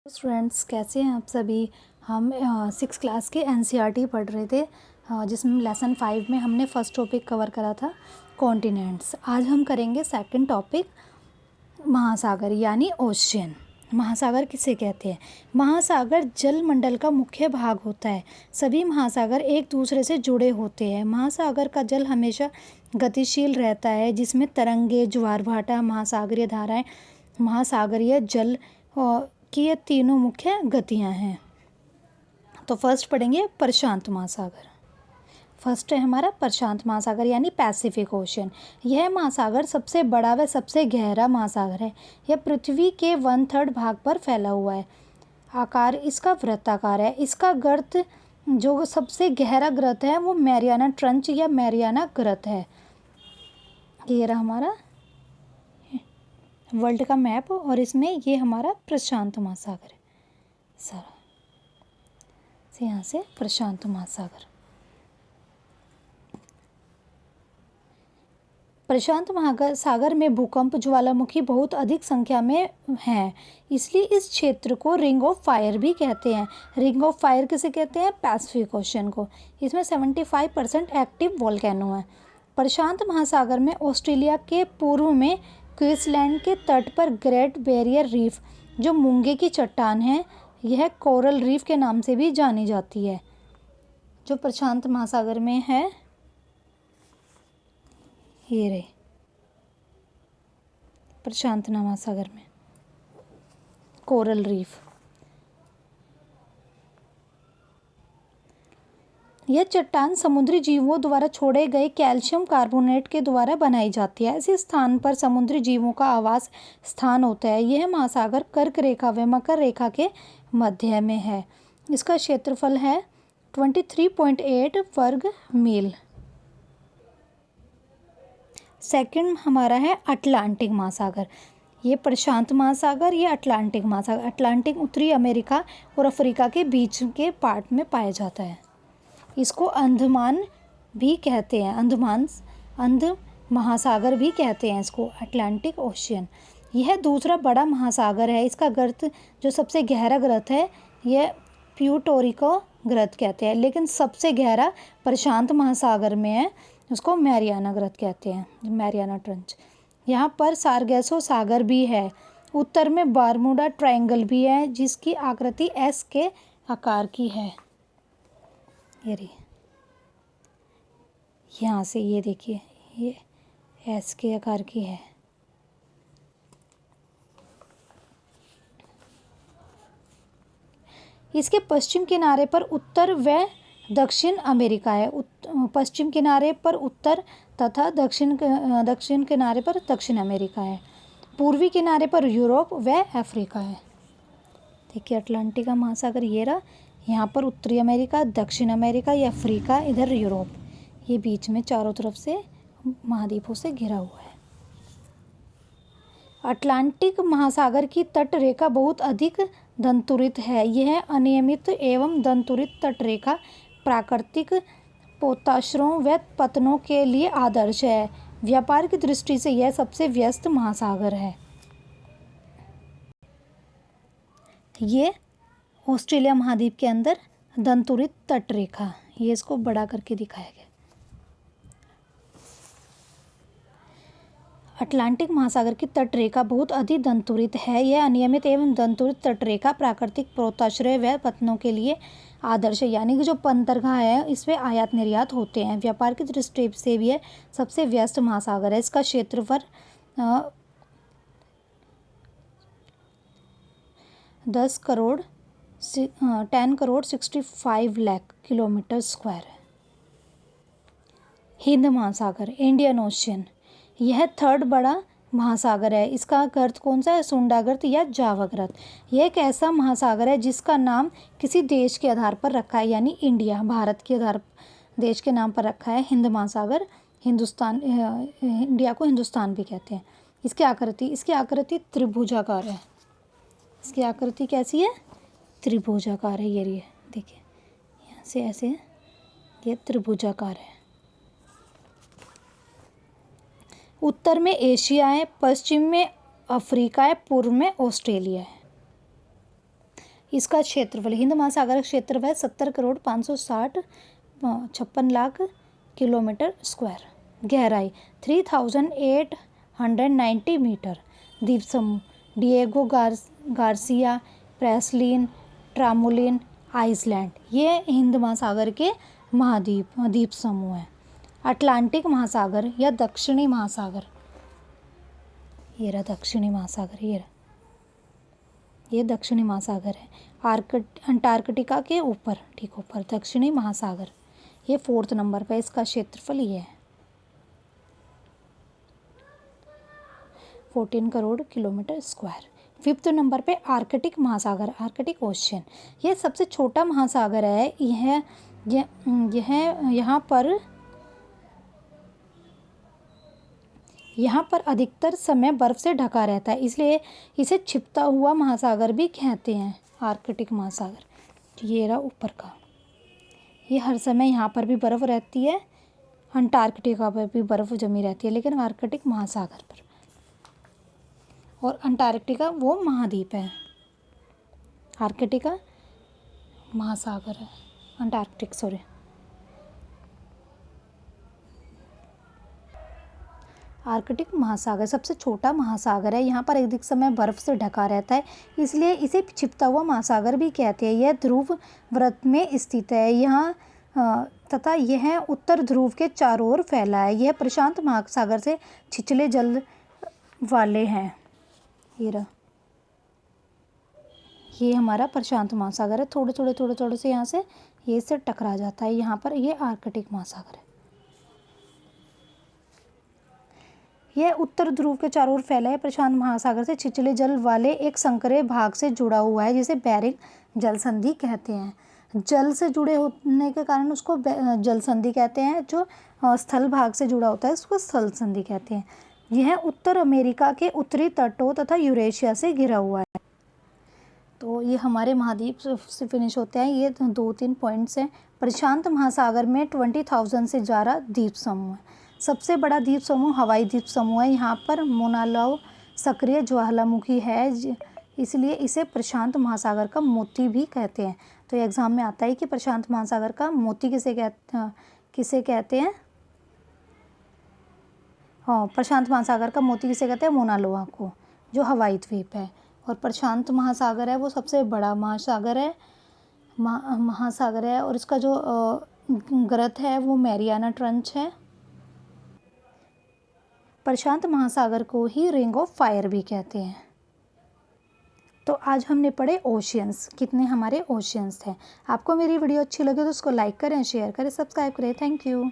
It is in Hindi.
स्टूडेंट्स कैसे हैं आप सभी। हम 6 क्लास के एनसीईआरटी पढ़ रहे थे, जिसमें लेसन 5 में हमने फर्स्ट टॉपिक कवर करा था कॉन्टिनेंट्स। आज हम करेंगे सेकंड टॉपिक महासागर यानी ओशियन। महासागर किसे कहते हैं? महासागर जल मंडल का मुख्य भाग होता है। सभी महासागर एक दूसरे से जुड़े होते हैं। महासागर का जल हमेशा गतिशील रहता है, जिसमें तरंगे, ज्वार भाटा, महासागरीय धाराएं, महासागरीय जल कि ये तीनों मुख्य गतियाँ हैं। तो फर्स्ट पढ़ेंगे प्रशांत महासागर। फर्स्ट है हमारा प्रशांत महासागर यानी पैसिफिक ओशन। यह महासागर सबसे बड़ा व सबसे गहरा महासागर है। यह पृथ्वी के 1/3 भाग पर फैला हुआ है। आकार इसका वृत्ताकार है। इसका गर्त, जो सबसे गहरा गर्त है, वो मैरियाना ट्रंच या मैरियाना गर्त है। ये रहा हमारा वर्ल्ड का मैप, और इसमें ये हमारा प्रशांत महासागर है सारा से यहाँ से प्रशांत महासागर। प्रशांत महासागर में भूकंप, ज्वालामुखी बहुत अधिक संख्या में हैं, इसलिए इस क्षेत्र को रिंग ऑफ फायर भी कहते हैं। रिंग ऑफ फायर किसे कहते हैं? पैसिफिक ओशन को। इसमें 75% एक्टिव वोल्केनो है। प्रशांत महासागर में ऑस्ट्रेलिया के पूर्व में क्वींसलैंड के तट पर ग्रेट बैरियर रीफ, जो मूंगे की चट्टान है, यह कोरल रीफ के नाम से भी जानी जाती है, जो प्रशांत महासागर में है। ये रहे प्रशांत महासागर में कोरल रीफ। यह चट्टान समुद्री जीवों द्वारा छोड़े गए कैल्शियम कार्बोनेट के द्वारा बनाई जाती है। इसी स्थान पर समुद्री जीवों का आवास स्थान होता है। यह महासागर कर्क रेखा व मकर रेखा के मध्य में है। इसका क्षेत्रफल है 23.8 वर्ग मील। सेकंड हमारा है अटलांटिक महासागर। ये प्रशांत महासागर, ये अटलांटिक महासागर। अटलांटिक उत्तरी अमेरिका और अफ्रीका के बीच के पार्ट में पाया जाता है। इसको अंडमान भी कहते हैं, अंध महासागर भी कहते हैं इसको, अटलांटिक ओशियन। यह दूसरा बड़ा महासागर है। इसका गर्त, जो सबसे गहरा गर्त है, यह प्यूर्टोरिको गर्त कहते हैं, लेकिन सबसे गहरा प्रशांत महासागर में है, उसको मैरियाना गर्त कहते हैं, मैरियाना ट्रंच। यहाँ पर सारगैसो सागर भी है। उत्तर में बारमूडा ट्रायंगल भी है, जिसकी आकृति एस के आकार की है। ये यहाँ से ये देखिए, ये एस के आकार की है। इसके पश्चिम किनारे पर उत्तर व दक्षिण अमेरिका है। पश्चिम किनारे पर उत्तर तथा दक्षिण किनारे पर दक्षिण अमेरिका है। पूर्वी किनारे पर यूरोप व अफ्रीका है। देखिए अटलांटिक महासागर ये रहा। यहाँ पर उत्तरी अमेरिका, दक्षिण अमेरिका या अफ्रीका, इधर यूरोप, ये बीच में चारों तरफ से महाद्वीपों से घिरा हुआ है। अटलांटिक महासागर की तट रेखा बहुत अधिक दंतुरित है। यह अनियमित एवं दंतुरित तट रेखा प्राकृतिक पोताश्रों व पतनों के लिए आदर्श है। व्यापार की दृष्टि से यह सबसे व्यस्त महासागर है। ये ऑस्ट्रेलिया महाद्वीप के अंदर दंतुरित तट रेखा, ये इसको बड़ा करके दिखाया गया। अटलांटिक महासागर की तट रेखा बहुत अधिक दंतुरित है। यह अनियमित एवं दंतुरित तट रेखा प्राकृतिक पोताश्रय व पतनों के लिए आदर्श है, यानी कि जो बंदरगाह है, इसमें आयात निर्यात होते हैं। व्यापार की दृष्टि से भी यह सबसे व्यस्त महासागर है। इसका क्षेत्रफल 10 करोड़ 65 लाख किलोमीटर स्क्वायर है। हिंद महासागर, इंडियन ओशियन, यह थर्ड बड़ा महासागर है। इसका गर्त कौन सा है? सुंडा गर्त या जावा गर्त। यह एक ऐसा महासागर है जिसका नाम किसी देश के आधार पर रखा है, यानी इंडिया, भारत के आधार देश के नाम पर रखा है। हिंद महासागर, हिंदुस्तान, इंडिया को हिंदुस्तान भी कहते हैं। इसकी आकृति त्रिभुजाकार है। इसकी आकृति कैसी है? त्रिभुजाकार है। ये देखिए, यहाँ से ऐसे ये त्रिभुजाकार है। उत्तर में एशिया है, पश्चिम में अफ्रीका है, पूर्व में ऑस्ट्रेलिया है। इसका क्षेत्रफल, हिंद महासागर का क्षेत्रफल 70,560,56 किलोमीटर स्क्वायर। गहराई 3,890 मीटर। द्वीप समूह डिएगो गार्सिया, प्रेसलिन, ट्रामोलिन, आइसलैंड, ये हिंद महासागर के द्वीप समूह हैं। अटलांटिक महासागर या दक्षिणी महासागर, ये रहा दक्षिणी महासागर, ये दक्षिणी महासागर है। अंटार्कटिका के ऊपर, ठीक ऊपर, दक्षिणी महासागर, ये 4th नंबर पे, इसका क्षेत्रफल ये है 14 crore kilometre square. 5th number पे आर्कटिक महासागर, आर्कटिक ओशन, ये सबसे छोटा महासागर है। यहाँ पर अधिकतर समय बर्फ़ से ढका रहता है, इसलिए इसे छिपता हुआ महासागर भी कहते हैं, आर्कटिक महासागर। ये रहा ऊपर का, ये हर समय यहाँ पर भी बर्फ़ रहती है, अंटार्कटिका पर भी बर्फ़ जमी रहती है, लेकिन आर्कटिक महासागर पर। और अंटार्कटिका वो महाद्वीप है, आर्कटिका महासागर है, अंटार्कटिक सॉरी। आर्कटिक महासागर सबसे छोटा महासागर है, यहाँ पर अधिक समय बर्फ़ से ढका रहता है, इसलिए इसे छिपता हुआ महासागर भी कहते हैं। यह ध्रुव वृत्त में स्थित है यहाँ तथा यह उत्तर ध्रुव के चारों ओर फैला है। यह प्रशांत महासागर से छिछले जल वाले हैं। ये हमारा प्रशांत महासागर है, थोड़े से यहाँ से ये इससे टकरा जाता है यहाँ पर, ये आर्कटिक महासागर है। यह उत्तर ध्रुव के चारों ओर फैला है, प्रशांत महासागर से छिछले जल वाले एक संकरे भाग से जुड़ा हुआ है, जिसे बेरिंग जल संधि कहते हैं। जल से जुड़े होने के कारण उसको जल संधि कहते हैं, जो स्थल भाग से जुड़ा होता है उसको स्थल संधि कहते हैं। यह उत्तर अमेरिका के उत्तरी तटों तथा यूरेशिया से घिरा हुआ है। तो ये हमारे महाद्वीप से फिनिश होते हैं। ये 2-3 पॉइंट्स हैं। प्रशांत महासागर में 20,000 से ज़्यादा द्वीप समूह हैं। सबसे बड़ा द्वीप समूह हवाई द्वीप समूह है। यहाँ पर मोनालो सक्रिय ज्वालामुखी है, इसलिए इसे प्रशांत महासागर का मोती भी कहते हैं। तो एग्ज़ाम में आता है कि प्रशांत महासागर का मोती किसे कहते हैं। हाँ, प्रशांत महासागर का मोती किसे कहते हैं, मोनालोआ को, जो हवाई द्वीप है। और प्रशांत महासागर है वो सबसे बड़ा महासागर है और इसका जो गर्त है वो मैरियाना ट्रंच है। प्रशांत महासागर को ही रिंग ऑफ फायर भी कहते हैं। तो आज हमने पढ़े ओशियंस, कितने हमारे ओशियंस थे। आपको मेरी वीडियो अच्छी लगे तो उसको लाइक करें, शेयर करें, सब्सक्राइब करें। Thank you.